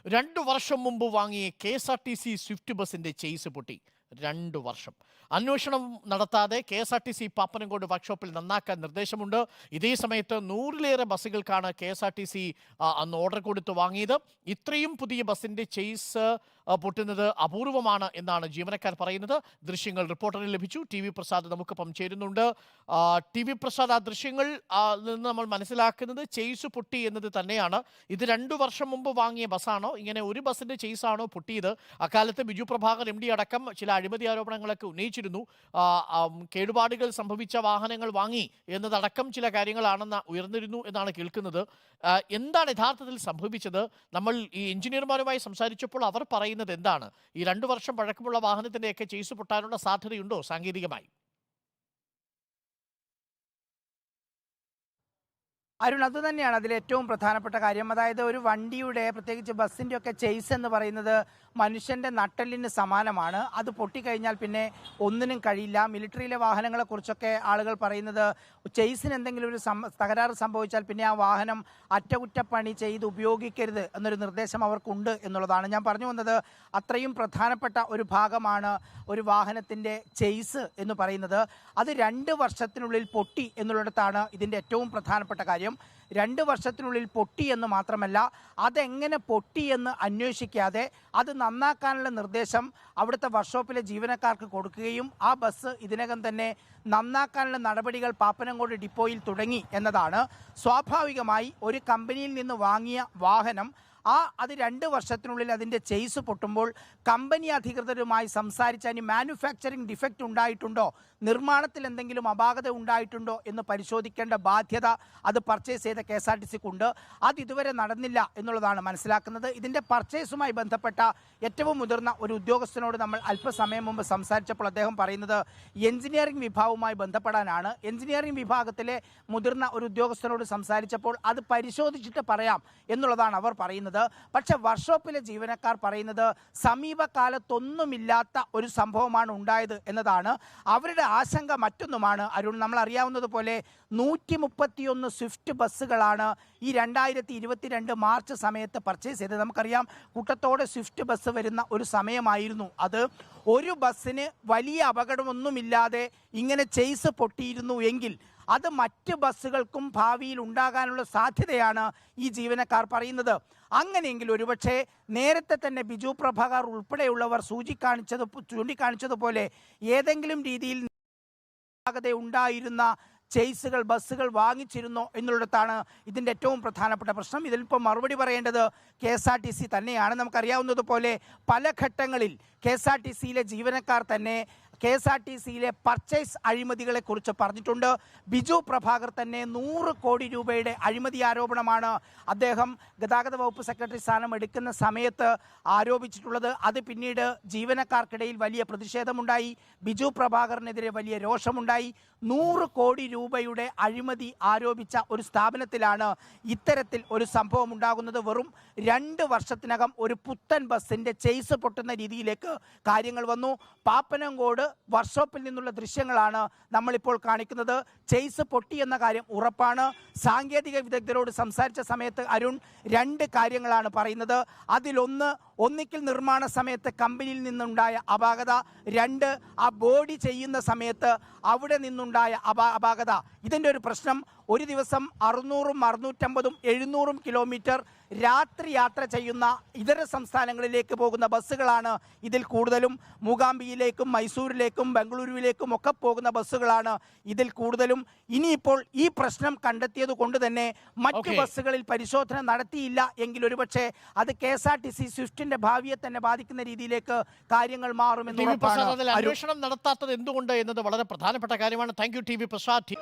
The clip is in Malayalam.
2 വർഷം മുമ്പ് വാങ്ങിയ KSRTC സ്വിഫ്റ്റ് ബസിന്റെ ചേസ് പൊട്ടി. 2 വർഷം അന്വേഷണം നടത്താതെ KSRTC പാപ്പനംകോട് വർക്ക്ഷോപ്പിൽ നന്നാക്കാൻ നിർദ്ദേശമുണ്ട്. ഇതേ സമയത്ത് 100-ലേറെ ബസ്സുകൾക്കാണ് KSRTC അന്ന് ഓർഡർ കൊടുത്ത് വാങ്ങിയത്. ഇത്രയും പുതിയ ബസിന്റെ ചേസ് പൊട്ടുന്നത് അപൂർവമാണ് എന്നാണ് ജീവനക്കാർ പറയുന്നത്. ദൃശ്യങ്ങൾ റിപ്പോർട്ടറിന് ലഭിച്ചു. TV പ്രസാദ് നമുക്കൊപ്പം ചേരുന്നുണ്ട്. TV പ്രസാദ്, ആ ദൃശ്യങ്ങൾ നിന്ന് നമ്മൾ മനസ്സിലാക്കുന്നത് ചേസ് പൊട്ടി എന്നത് തന്നെയാണ്. ഇത് 2 വർഷം മുമ്പ് വാങ്ങിയ ബസ്സാണോ? ഇങ്ങനെ ഒരു ബസിന്റെ ചേസാണോ പൊട്ടിയത്? അക്കാലത്ത് ബിജു പ്രഭാകർ MD അടക്കം ചില അഴിമതി ആരോപണങ്ങളൊക്കെ ഉന്നയിച്ചിരുന്നു. കേടുപാടുകൾ സംഭവിച്ച വാഹനങ്ങൾ വാങ്ങി എന്നതടക്കം ചില കാര്യങ്ങളാണെന്ന് ഉയർന്നിരുന്നു എന്നാണ് കേൾക്കുന്നത്. എന്താണ് യഥാർത്ഥത്തിൽ സംഭവിച്ചത്? നമ്മൾ ഈ എഞ്ചിനീയർമാരുമായി സംസാരിച്ചപ്പോൾ അവർ പറയുന്നത് എന്താണ്? ഈ 2 വർഷം പഴക്കമുള്ള വാഹനത്തിന്റെയൊക്കെ ചേസ് പൊട്ടാനുള്ള സാധ്യതയുണ്ടോ സാങ്കേതികമായി? അരുൺ, അത് തന്നെയാണ് അതിൽ ഏറ്റവും പ്രധാനപ്പെട്ട കാര്യം. അതായത് ഒരു വണ്ടിയുടെ, പ്രത്യേകിച്ച് ബസ്സിൻ്റെ ഒക്കെ ചേസ് എന്ന് പറയുന്നത് മനുഷ്യൻ്റെ നട്ടെല്ലിന് സമാനമാണ്. അത് പൊട്ടിക്കഴിഞ്ഞാൽ പിന്നെ ഒന്നിനും കഴിയില്ല. മിലിറ്ററിയിലെ വാഹനങ്ങളെക്കുറിച്ചൊക്കെ ആളുകൾ പറയുന്നത് ചേസിന് എന്തെങ്കിലും ഒരു തകരാറ് സംഭവിച്ചാൽ പിന്നെ ആ വാഹനം അറ്റകുറ്റപ്പണി ചെയ്ത് ഉപയോഗിക്കരുത് എന്നൊരു നിർദ്ദേശം അവർക്കുണ്ട് എന്നുള്ളതാണ്. ഞാൻ പറഞ്ഞു വന്നത് അത്രയും പ്രധാനപ്പെട്ട ഒരു ഭാഗമാണ് ഒരു വാഹനത്തിൻ്റെ ചേസ് എന്ന് പറയുന്നത്. അത് 2 വർഷത്തിനുള്ളിൽ പൊട്ടി എന്നുള്ളിടത്താണ് ഇതിൻ്റെ ഏറ്റവും പ്രധാനപ്പെട്ട കാര്യം. 2 വർഷത്തിനുള്ളിൽ പൊട്ടി എന്ന് മാത്രമല്ല, അതെങ്ങനെ പൊട്ടിയെന്ന് അന്വേഷിക്കാതെ അത് നന്നാക്കാനുള്ള നിർദ്ദേശം അവിടുത്തെ വർക്ക്ഷോപ്പിലെ ജീവനക്കാർക്ക് കൊടുക്കുകയും ആ ബസ് ഇതിനകം തന്നെ നന്നാക്കാനുള്ള നടപടികൾ പാപ്പനംകോട് ഡിപ്പോയിൽ തുടങ്ങി എന്നതാണ്. സ്വാഭാവികമായി ഒരു കമ്പനിയിൽ നിന്ന് വാങ്ങിയ വാഹനം അത് 2 വർഷത്തിനുള്ളിൽ അതിൻ്റെ ചേസ് പൊട്ടുമ്പോൾ കമ്പനി അധികൃതരുമായി സംസാരിച്ച് അതിന് മാനുഫാക്ചറിങ് ഡിഫക്റ്റ് ഉണ്ടായിട്ടുണ്ടോ, നിർമ്മാണത്തിൽ എന്തെങ്കിലും അപാകത ഉണ്ടായിട്ടുണ്ടോ എന്ന് പരിശോധിക്കേണ്ട ബാധ്യത അത് പർച്ചേസ് ചെയ്ത KSRTCക്കുണ്ട്. അത് ഇതുവരെ നടന്നില്ല എന്നുള്ളതാണ് മനസ്സിലാക്കുന്നത്. ഇതിൻ്റെ പർച്ചേസുമായി ബന്ധപ്പെട്ട ഏറ്റവും മുതിർന്ന ഒരു ഉദ്യോഗസ്ഥനോട് നമ്മൾ അല്പസമയം മുമ്പ് സംസാരിച്ചപ്പോൾ അദ്ദേഹം പറയുന്നത് എഞ്ചിനീയറിംഗ് വിഭാഗവുമായി ബന്ധപ്പെടാനാണ്. എഞ്ചിനീയറിംഗ് വിഭാഗത്തിലെ മുതിർന്ന ഒരു ഉദ്യോഗസ്ഥനോട് സംസാരിച്ചപ്പോൾ അത് പരിശോധിച്ചിട്ട് പറയാം എന്നുള്ളതാണ് അവർ പറയുന്നത്. പക്ഷെ വർക്ക്ഷോപ്പിലെ ജീവനക്കാർ പറയുന്നത് സമീപകാലത്തൊന്നുമില്ലാത്ത ഒരു സംഭവമാണ് ഉണ്ടായത് എന്നതാണ്. അവരുടെ ആശങ്ക മറ്റൊന്നുമാണ് അരുൺ. നമ്മൾ അറിയാവുന്നതുപോലെ 131 സ്വിഫ്റ്റ് ബസ്സുകളാണ് ഈ 2022 മാർച്ച് സമയത്ത് പർച്ചേസ് ചെയ്തത്. നമുക്കറിയാം, കൂട്ടത്തോടെ സ്വിഫ്റ്റ് ബസ് വരുന്ന ഒരു സമയമായിരുന്നു അത്. ഒരു ബസ്സിന് വലിയ അപകടമൊന്നുമില്ലാതെ ഇങ്ങനെ ചേസ് പൊട്ടിയിരുന്നു എങ്കിൽ അത് മറ്റ് ബസ്സുകൾക്കും ഭാവിയിൽ ഉണ്ടാകാനുള്ള സാധ്യതയാണ് ഈ ജീവനക്കാർ പറയുന്നത്. അങ്ങനെയെങ്കിൽ ഒരുപക്ഷെ നേരത്തെ തന്നെ ബിജു പ്രഭാകർ ഉൾപ്പെടെയുള്ളവർ ചൂണ്ടിക്കാണിച്ചതുപോലെ ഏതെങ്കിലും രീതിയിൽ ഉണ്ടായിരുന്ന ചേസുകൾ, ബസ്സുകൾ വാങ്ങിച്ചിരുന്നോ എന്നുള്ളിടത്താണ് ഇതിൻ്റെ ഏറ്റവും പ്രധാനപ്പെട്ട പ്രശ്നം. ഇതിലിപ്പോൾ മറുപടി പറയേണ്ടത് KSRTC തന്നെയാണ്. നമുക്കറിയാവുന്നതുപോലെ പല ഘട്ടങ്ങളിൽ KSRTCയിലെ ജീവനക്കാർ തന്നെ KSRTCയിലെ പർച്ചേസ് അഴിമതികളെക്കുറിച്ച് പറഞ്ഞിട്ടുണ്ട്. ബിജു പ്രഭാകർ തന്നെ 100 കോടി രൂപയുടെ അഴിമതി ആരോപണമാണ് അദ്ദേഹം ഗതാഗത വകുപ്പ് സെക്രട്ടറി സ്ഥാനം എടുക്കുന്ന സമയത്ത് ആരോപിച്ചിട്ടുള്ളത്. അത് പിന്നീട് ജീവനക്കാർക്കിടയിൽ വലിയ പ്രതിഷേധമുണ്ടായി. ബിജു പ്രഭാകറിനെതിരെ വലിയ രോഷമുണ്ടായി. 100 കോടി രൂപയുടെ അഴിമതി ആരോപിച്ച ഒരു സ്ഥാപനത്തിലാണ് ഇത്തരത്തിൽ ഒരു സംഭവം ഉണ്ടാകുന്നത്. വെറും 2 വർഷത്തിനകം ഒരു പുത്തൻ ബസ്സിൻ്റെ ചേസ് പൊട്ടുന്ന രീതിയിലേക്ക് കാര്യങ്ങൾ വന്നു. പാപ്പനംകോട് വർക്ക്ഷോപ്പിൽ നിന്നുള്ള ദൃശ്യങ്ങളാണ് നമ്മളിപ്പോൾ കാണിക്കുന്നത്. ചേസ് പൊട്ടി എന്ന കാര്യം ഉറപ്പാണ്. സാങ്കേതിക വിദഗ്ധരോട് സംസാരിച്ച സമയത്ത് അരുൺ 2 കാര്യങ്ങളാണ് പറയുന്നത്. ഒന്നിക്കൽ നിർമ്മാണ സമയത്ത് കമ്പനിയിൽ നിന്നുണ്ടായ അപാകത, 2 ആ ബോഡി ചെയ്യുന്ന സമയത്ത് അവിടെ നിന്നുണ്ടായ അപാകത. ഇതിൻ്റെ ഒരു പ്രശ്നം, ഒരു ദിവസം 600ഉം 650ഉം 700ഉം കിലോമീറ്റർ രാത്രി യാത്ര ചെയ്യുന്ന ഇതര സംസ്ഥാനങ്ങളിലേക്ക് പോകുന്ന ബസ്സുകളാണ് ഇതിൽ കൂടുതലും. മൂകാംബിയിലേക്കും മൈസൂരിലേക്കും ബംഗളൂരുവിലേക്കും ഒക്കെ പോകുന്ന ബസ്സുകളാണ് ഇതിൽ കൂടുതലും. ഇനിയിപ്പോൾ ഈ പ്രശ്നം കണ്ടെത്തിയത് കൊണ്ട് തന്നെ മറ്റു ബസ്സുകളിൽ പരിശോധന നടത്തിയില്ല എങ്കിൽ ഒരുപക്ഷെ അത് KSRTC സ്വിഫ്റ്റിന്റെ ഭാവിയെ തന്നെ ബാധിക്കുന്ന രീതിയിലേക്ക് കാര്യങ്ങൾ മാറുമെന്ന് ഉറപ്പാണ്. അന്വേഷണം നടത്താത്തത് എന്തുകൊണ്ട് എന്നത് വളരെ പ്രധാനപ്പെട്ട കാര്യമാണ്. Thank you TV Prasad.